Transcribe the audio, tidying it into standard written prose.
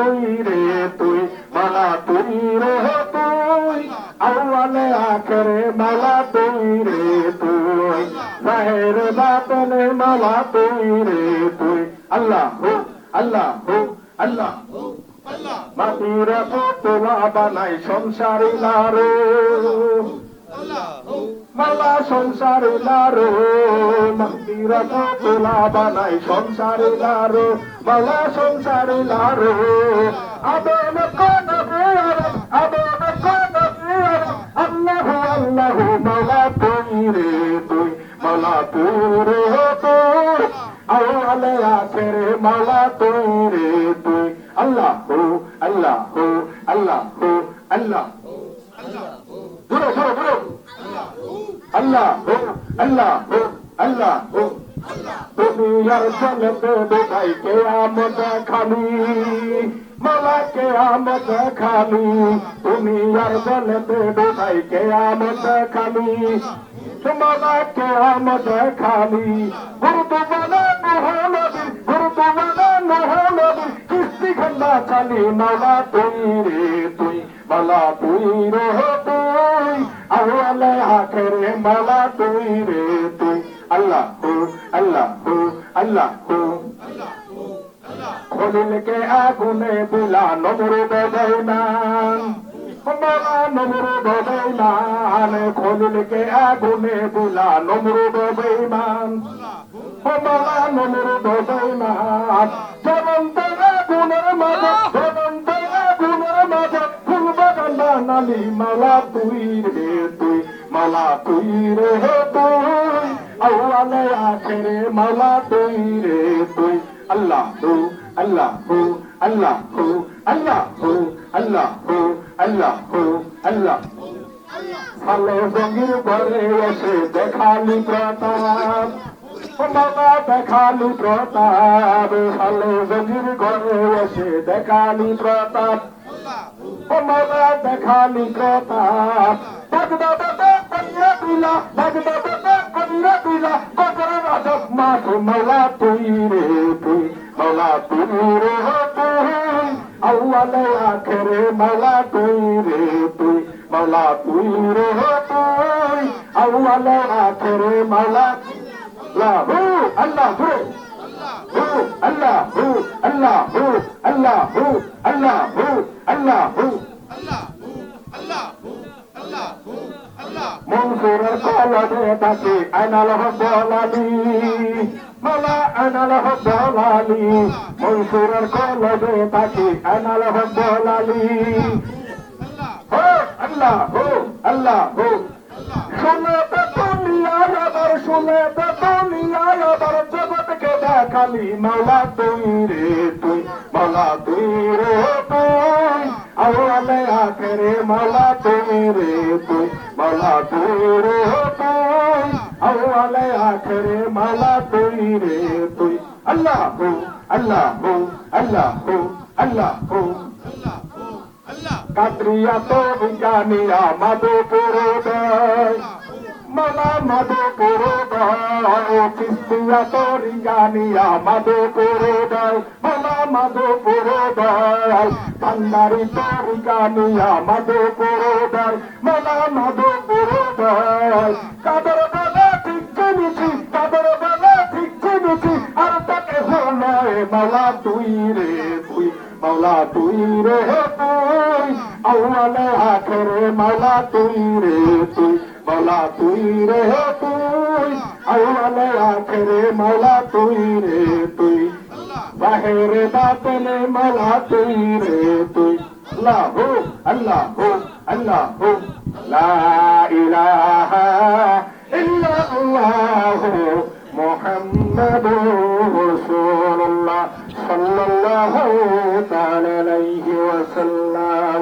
তুই রে তুই মালা তুই রে তুই আউয়ালে আখেরে মালা তুই রে তুই জাহের বাতনে মালা তুই রে তুই আল্লাহু আল্লাহু আল্লাহু মাটির পুতলা বানাই সংসারী লারো মালা সংসারী লারো মাটির পুতলা বানাই সংসারী লারো মালা সংসারী লারো আদম কোন আদম কোন আল্লাহু আল্লাহু মালা তুই রে তুই মালা তুই রে তুই আউয়ালে আখেরে মালা তুই রে তুই আল্লাহু আল্লাহু আল্লাহু আল্লাহু ধরো ধরো ধরো আল্লাহু আল্লাহু আল্লাহু দুনিয়ার জলতে ডুবাই কিয়ামত খালি মালা কিয়ামত খালি দুনিয়ার জলতে ডুবাই কিয়ামত খালি মালা কিয়ামত খালি গুরুত্ববানা নহলবি গুরুত্ববানা নহলবি কিস্তি খান্না চালি মালা তুই রে তুই মালা তুই রে তুই আউয়ালে আখেরে মালা তুই রে তুই আল্লাহু আল্লাহু আল্লাহু খলিলকে আগুনে দিলা নমরুদ বেঈমান মালা নমরুদ বেঈমান খলিলকে আগুনে দিলা নমরুদ বেঈমান মালা নমরুদ বেঈমান জ্বলন্ত আগুনের মাঝে জ্বলন্ত আগুনের মাঝে ফুল বাগান বানালি মালা তুই রে তুই মালা তুই রে তুই আউয়ালে আখেরে মালা তুই রে তুই আল্লাহু আল্লাহু আল্লাহু আল্লাহু আল্লাহু আল্লাহু আল্লাহু সালে জঙ্গির ঘরে এসে দেখালি প্রতাপ মালা দেখালি প্রতাপ সালে জঙ্গির ঘরে এসে দেখালি প্রতাপ মালা দেখালি প্রতাপ বাগদাদে কন্যা দিলা বাগদাদে কন্যা দিলা কবর রাজক মাঠ মালা তুই রে তুই মালা তুই রে তুই আউয়ালে আখেরে মালা তুই রে তুই মালা তুই রে তুই আউয়ালে আখেরে মালা আল্লাহু আল্লাহু আল্লাহু আল্লাহু আল্লাহু আল্লাহু আল্লাহু মনসুরের কলবে তাকে আনাল হব্বালি মালা আনাল হব্বালি মনসুরের কলবে তাকে আনাল হব্বালি হো আল্লাহু আল্লাহু শুনে তো দুনিয়ার আবার শুনে তো দুনিয়ার আবার জগৎকে দেখালি মালা তুই রে তুই মালা তুই রে তুই আউয়ালে আখেরে মালা তুই রে তুই মালা তুই রে তুই আউয়ালে আখেরে মালা তুই রে তুই আল্লাহু আল্লাহু আল্লাহু আল্লাহু কাদরিয়া তো বিজ্ঞানীরা মাধুপুর দেয় মালা মাধুপুর দেয় কিস্তিয়া তো বিজ্ঞানীরা মাধুপুর দেয় মালা মাধুপুর দেয় ভান্ডারি তো বিজ্ঞানীরা মাধুপুর দেয় মালা মাধুপুর দেয় কাদের বেলা ঠিক চিনিছি কাদের বেলা ঠিক চিনিছি আর তাকে হলো মালা তুই রে তুই মাওলা তুই রে তুই আউয়ালে আখেরে মাওলা তুই রে তুই মাওলা তুই রে তুই আউয়ালে আখেরে মাওলা তুই রে তুই জাহেরে বাতনে মাওলা তুই রে তুই আল্লাহু আল্লাহু আল্লাহু লা ইলাহা ইল্লাল্লাহু মুহাম্মাদুর রাসূলুল্লাহ সাল্লাল্লাহু তাআলা আলাইহি ওয়াসাল্লাম।